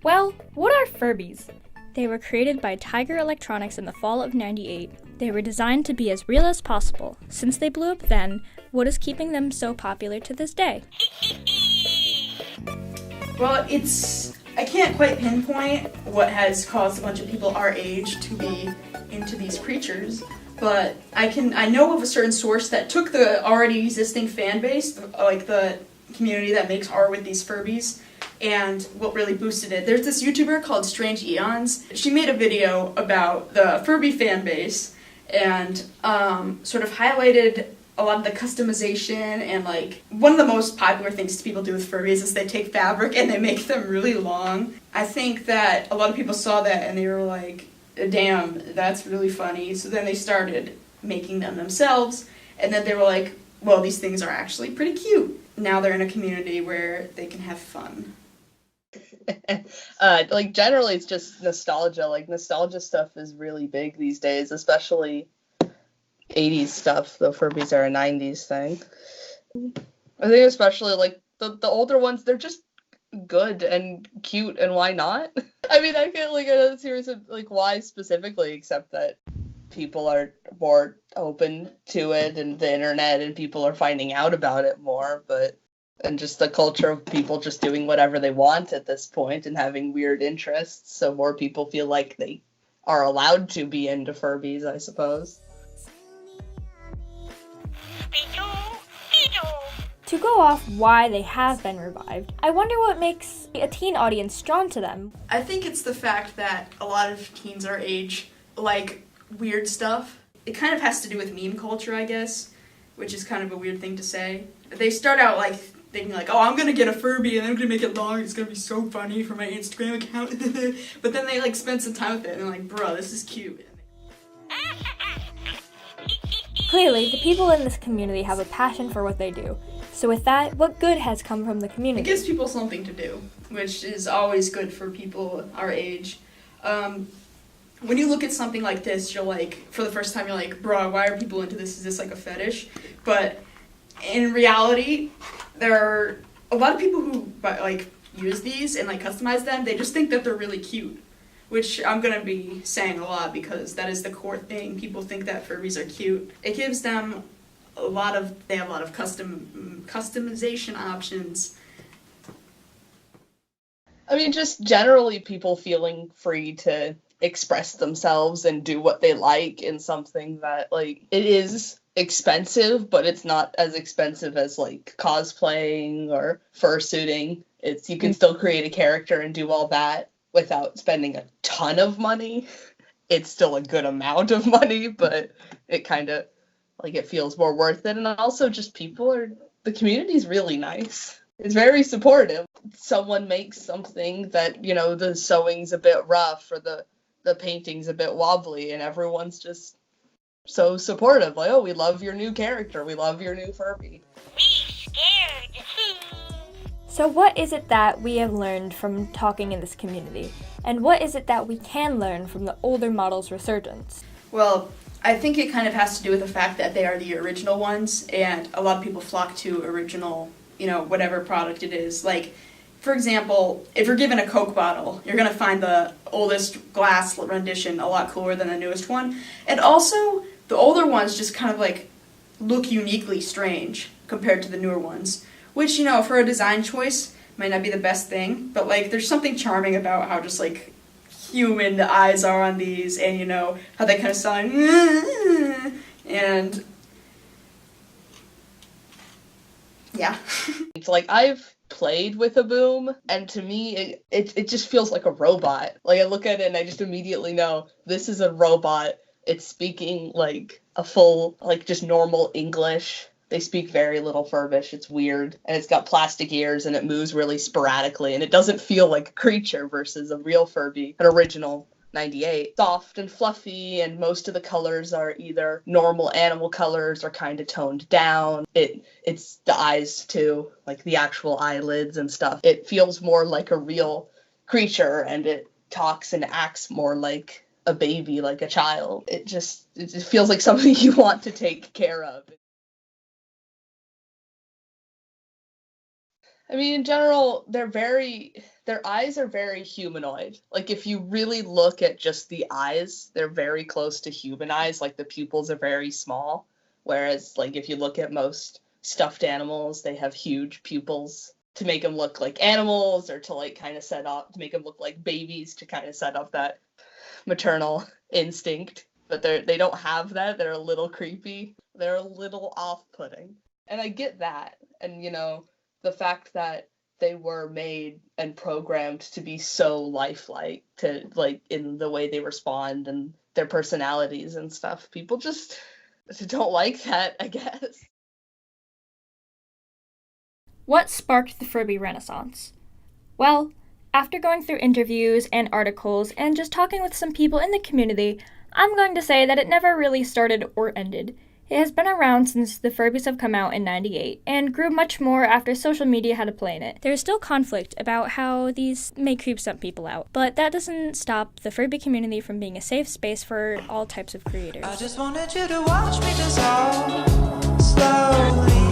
Well, what are Furbies? They were created by Tiger Electronics in the fall of '98. They were designed to be as real as possible. Since they blew up then, what is keeping them so popular to this day? Well, I can't quite pinpoint what has caused a bunch of people our age to be into these creatures, but I know of a certain source that took the already existing fan base, like the community that makes art with these Furbies, and what really boosted it. There's this YouTuber called Strange Eons. She made a video about the Furby fan base and sort of highlighted a lot of the customization, and like one of the most popular things people do with Furbies is they take fabric and they make them really long. I think that a lot of people saw that and they were like, damn, that's really funny. So then they started making them themselves, and then they were like, well, these things are actually pretty cute. Now they're in a community where they can have fun. Like generally it's just nostalgia. Like nostalgia stuff is really big these days, especially 80s stuff, though Furbies are a 90s thing. I think especially like the older ones, they're just good and cute, and why not? I mean, I feel like I'm serious of like why specifically, except that people are more open to it and the internet and people are finding out about it more, and just the culture of people just doing whatever they want at this point and having weird interests, so more people feel like they are allowed to be into Furbies, I suppose. To go off why they have been revived, I wonder what makes a teen audience drawn to them. I think it's the fact that a lot of teens our age like weird stuff. It kind of has to do with meme culture, I guess, which is kind of a weird thing to say. They start out like thinking like, oh, I'm gonna get a Furby and I'm gonna make it long, it's gonna be so funny for my Instagram account. But then they like spend some time with it and they're like, bro, this is cute. Clearly, the people in this community have a passion for what they do. So with that, what good has come from the community? It gives people something to do, which is always good for people our age. When you look at something like this, you're like, for the first time, you're like, bro, why are people into this? Is this like a fetish? But in reality, there are a lot of people who like use these and like customize them. They just think that they're really cute, which I'm gonna be saying a lot because that is the core thing. People think that Furbies are cute. It gives them they have a lot of customization options. I mean, just generally people feeling free to express themselves and do what they like in something that, like, it is expensive, but it's not as expensive as, like, cosplaying or fursuiting. You can still create a character and do all that without spending a ton of money. It's still a good amount of money, but it kind of, like, it feels more worth it. And also just the community's really nice. It's very supportive. Someone makes something that, you know, the sewing's a bit rough or the painting's a bit wobbly, and everyone's just so supportive. Like, oh, we love your new character. We love your new Furby. So what is it that we have learned from talking in this community? And what is it that we can learn from the older models' resurgence? Well, I think it kind of has to do with the fact that they are the original ones, and a lot of people flock to original, you know, whatever product it is. Like, for example, if you're given a Coke bottle, you're going to find the oldest glass rendition a lot cooler than the newest one. And also, the older ones just kind of, like, look uniquely strange compared to the newer ones. Which, you know, for a design choice, might not be the best thing. But, like, there's something charming about how just, like, human the eyes are on these, and, you know, how they kind of sound, and yeah. It's like, I've played with a boom, and to me it just feels like a robot. Like, I look at it and I just immediately know this is a robot. It's speaking like a full, like, just normal English. They speak very little Furbish. It's weird, and it's got plastic ears, and it moves really sporadically, and it doesn't feel like a creature versus a real Furby, an original 98. Soft and fluffy, and most of the colors are either normal animal colors or kind of toned down. It's the eyes too, like the actual eyelids and stuff. It feels more like a real creature, and it talks and acts more like a baby, like a child. It just feels like something you want to take care of. I mean, in general, their eyes are very humanoid. Like, if you really look at just the eyes, they're very close to human eyes. Like, the pupils are very small. Whereas, like, if you look at most stuffed animals, they have huge pupils to make them look like animals, or to, like, kind of to make them look like babies, to kind of set up that maternal instinct. But they don't have that. They're a little creepy. They're a little off-putting. And I get that. And, the fact that they were made and programmed to be so lifelike, to, like, in the way they respond and their personalities and stuff. People just don't like that, I guess. What sparked the Furby Renaissance? Well, after going through interviews and articles and just talking with some people in the community, I'm going to say that it never really started or ended. It has been around since the Furbies have come out in '98, and grew much more after social media had a play in it. There is still conflict about how these may creep some people out, but that doesn't stop the Furby community from being a safe space for all types of creators. I just wanted you to watch me dissolve slowly.